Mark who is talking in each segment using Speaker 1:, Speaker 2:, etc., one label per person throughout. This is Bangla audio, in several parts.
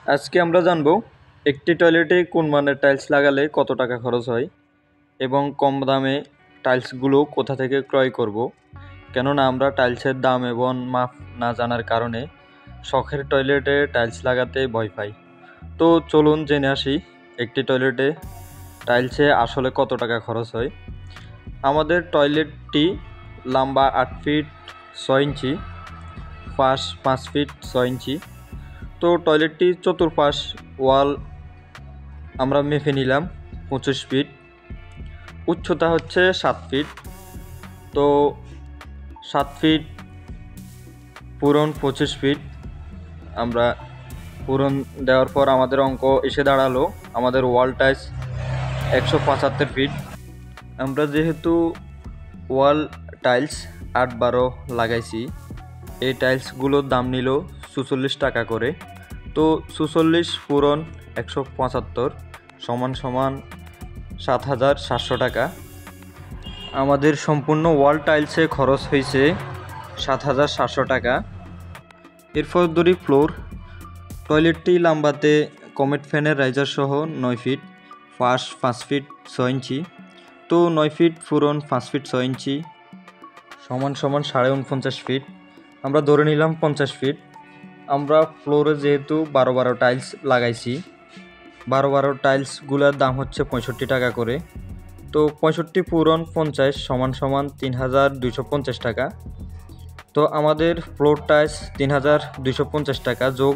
Speaker 1: আজকে আমরা জানব একটি টয়লেটে কোন মানের টাইলস লাগালে কত টাকা খরচ হয় এবং কম দামে টাইলসগুলো কোথা থেকে ক্রয় করব। কেননা আমরা টাইলসের দাম এবং মাপ না জানার কারণে শখের টয়লেটে টাইলস লাগাতে ভয় পাই। তো চলুন জেনে আসি একটি টয়লেটে টাইলসে আসলে কত টাকা খরচ হয়। আমাদের টয়লেটটি লম্বা 8 ফিট 6 ইঞ্চি, পাশ 5 ফিট 6 ইঞ্চি। তো টয়লেটটির চতুর্পাশ ওয়াল আমরা মেপে নিলাম 25 ফিট, উচ্চতা হচ্ছে 7 ফিট। তো 7 ফিট পূরণ 25 ফিট আমরা পূরণ দেওয়ার পর আমাদের অঙ্ক এসে দাঁড়ালো আমাদের ওয়াল টাইলস 175 ফিট। আমরা যেহেতু ওয়াল টাইলস 8-12 লাগাইছি, এই টাইলসগুলোর দাম নিল 46 টাকা করে। তো 46 পূরণ 175 সমান 7,700 টাকা। আমাদের সম্পূর্ণ ওয়াল টাইলসে খরচ হয়েছে 7,700 টাকা। এরপর ধরি ফ্লোর। টয়লেটটি লম্বাতে কমেট ফ্যানের রাইজার সহ 9 ফিট, পাশ 5 ফিট 6 ইঞ্চি। তো 9 ফিট পূরণ 5 ফিট 6 ইঞ্চি সমান 49.5 ফিট। আমরা ধরে নিলাম 50 ফিট। আমরা ফ্লোরে যেহেতু 12 টাইলস লাগাইছি, 12 টাইলসগুলোর দাম হচ্ছে 65 টাকা করে। তো 65 পূরণ 50 সমান 3,250 টাকা। তো আমাদের ফ্লোর টাইলস 3,250 টাকা যোগ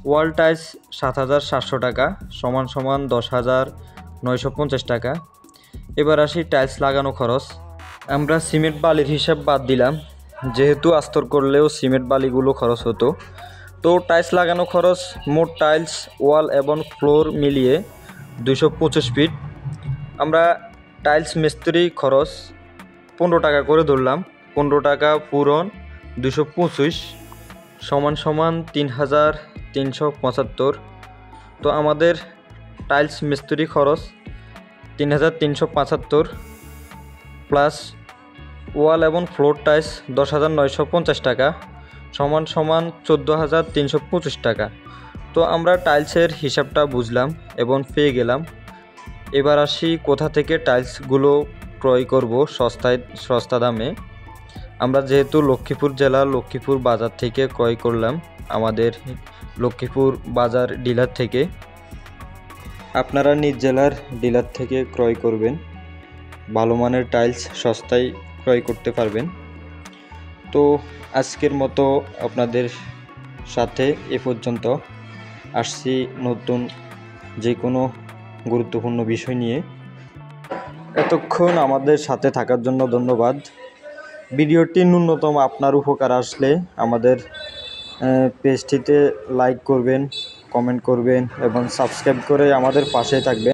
Speaker 1: ওয়াল টাইলস 7,700 টাকা সমান 10,950 টাকা। এবার আসি টাইলস লাগানো খরচ। আমরা সিমেন্ট বালির হিসাব বাদ দিলাম, যেহেতু আস্তর করলেও সিমেন্ট বালিগুলো খরচ হতো। তো টাইলস লাগানো খরচ মোট টাইলস ওয়াল এবং ফ্লোর মিলিয়ে 225 ফিট। আমরা টাইলস মিস্ত্রি খরচ 15 টাকা করে ধরলাম। 15 টাকা পূরণ 225 সমান 3,375। তো আমাদের টাইলস মিস্ত্রি খরচ 3,375 প্লাস ওয়াল এবং ফ্লোর টাইলস 10,950 টাকা সমান 14,325 টাকা। তো আমরা টাইলসের হিসাবটা বুঝলাম এবং পেয়ে গেলাম। এবার আসি কোথা থেকে টাইলসগুলো ক্রয় করব সস্তা দামে। আমরা যেহেতু লক্ষ্মীপুর জেলা লক্ষ্মীপুর বাজার থেকে ক্রয় করলাম, আমাদের লক্ষ্মীপুর বাজার ডিলার থেকে। আপনারা নিজ জেলার ডিলার থেকে ক্রয় করবেন, ভালো মানের টাইলস সস্তায় ক্রয় করতে পারবেন। তো আজকের মতো আপনাদের সাথে এ পর্যন্ত। আসছি নতুন যে কোনো গুরুত্বপূর্ণ বিষয় নিয়ে। এতক্ষণ আমাদের সাথে থাকার জন্য ধন্যবাদ। ভিডিওটি ন্যূনতম আপনার উপকার আসলে আমাদের পেজটিতে লাইক করবেন, কমেন্ট করবেন এবং সাবস্ক্রাইব করে আমাদের পাশে থাকবেন।